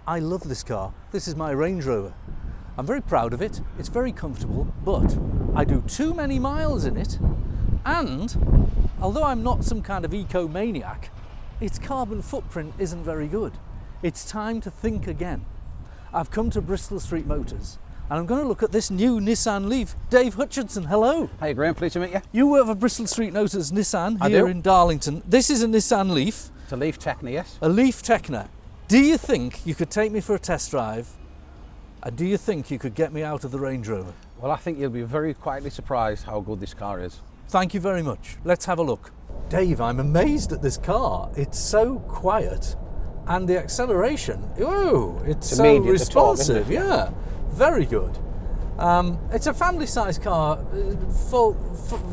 I love this car. This is my Range Rover. I'm very proud of it. It's very comfortable, but I do too many miles in it. And although I'm not some kind of eco-maniac, its carbon footprint isn't very good. It's time to think again. I've come to Bristol Street Motors and I'm going to look at this new Nissan Leaf. Dave Hutchinson, hello. Hey Graham, pleased to meet you. You work for Bristol Street Motors Nissan I here do. in Darlington. This is a Nissan Leaf. It's a Leaf Techna, yes. A Leaf Techna. Do you think you could take me for a test drive? And do you think you could get me out of the Range Rover? Well, I think you'll be very quietly surprised how good this car is. Thank you very much. Let's have a look. Dave, I'm amazed at this car. It's so quiet and the acceleration, ooh, it's so immediate, responsive. the torque, isn't it? Yeah, very good. It's a family-sized car,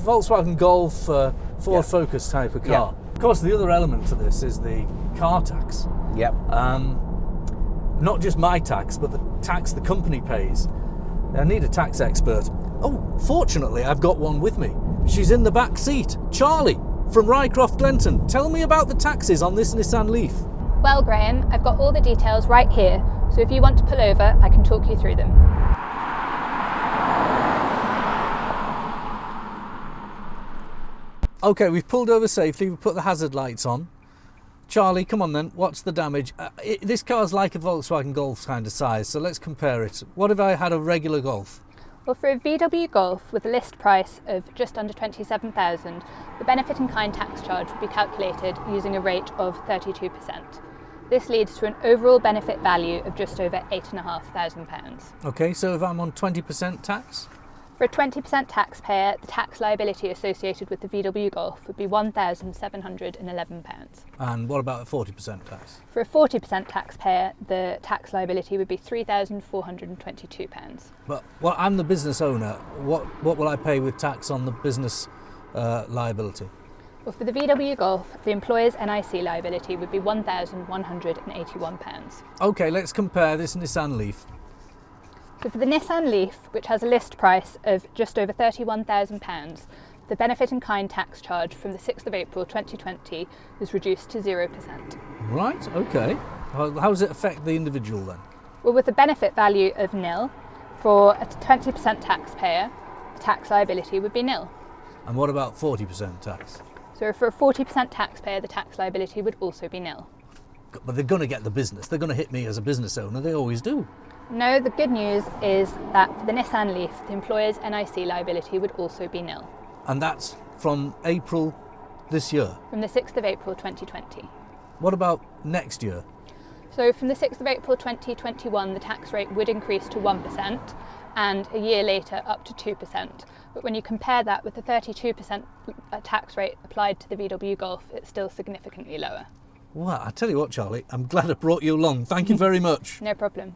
Volkswagen Golf, Ford Focus type of car. Yeah. Of course, the other element to this is the car tax. Yep. Not just my tax, but the tax the company pays. I need a tax expert. Oh, fortunately, I've got one with me. She's in the back seat. Charlie from Rycroft Glenton. Tell me about the taxes on this Nissan Leaf. Well, Graham, I've got all the details right here, so if you want to pull over, I can talk you through them. Okay, we've pulled over safely, we've put the hazard lights on. Charlie, come on then, what's the damage? This car's like a Volkswagen Golf kind of size, so let's compare it. What if I had a regular Golf? Well, for a VW Golf with a list price of just under £27,000, the benefit in kind tax charge would be calculated using a rate of 32%. This leads to an overall benefit value of just over £8,500. Okay, so if I'm on 20% tax? For a 20% taxpayer, the tax liability associated with the VW Golf would be £1,711. And what about a 40% tax? For a 40% taxpayer, the tax liability would be £3,422. But well, I'm the business owner. What will I pay with tax on the business liability? Well, for the VW Golf, the employer's NIC liability would be £1,181. Okay, let's compare this Nissan Leaf. So for the Nissan Leaf, which has a list price of just over £31,000, the benefit in kind tax charge from the 6th of April 2020 is reduced to 0%. Right, okay. How does it affect the individual then? Well, with a benefit value of nil, for a 20% taxpayer, the tax liability would be nil. And what about 40% tax? So for a 40% taxpayer, the tax liability would also be nil. But they're going to get the business. They're going to hit me as a business owner. They always do. No, the good news is that for the Nissan Leaf, the employer's NIC liability would also be nil. And that's from April this year. From the 6th of April 2020. What about next year? So from the 6th of April 2021, the tax rate would increase to 1% and a year later up to 2%. But when you compare that with the 32% tax rate applied to the VW Golf, it's still significantly lower. Well, I tell you what, Charlie, I'm glad I brought you along. Thank you very much. No problem.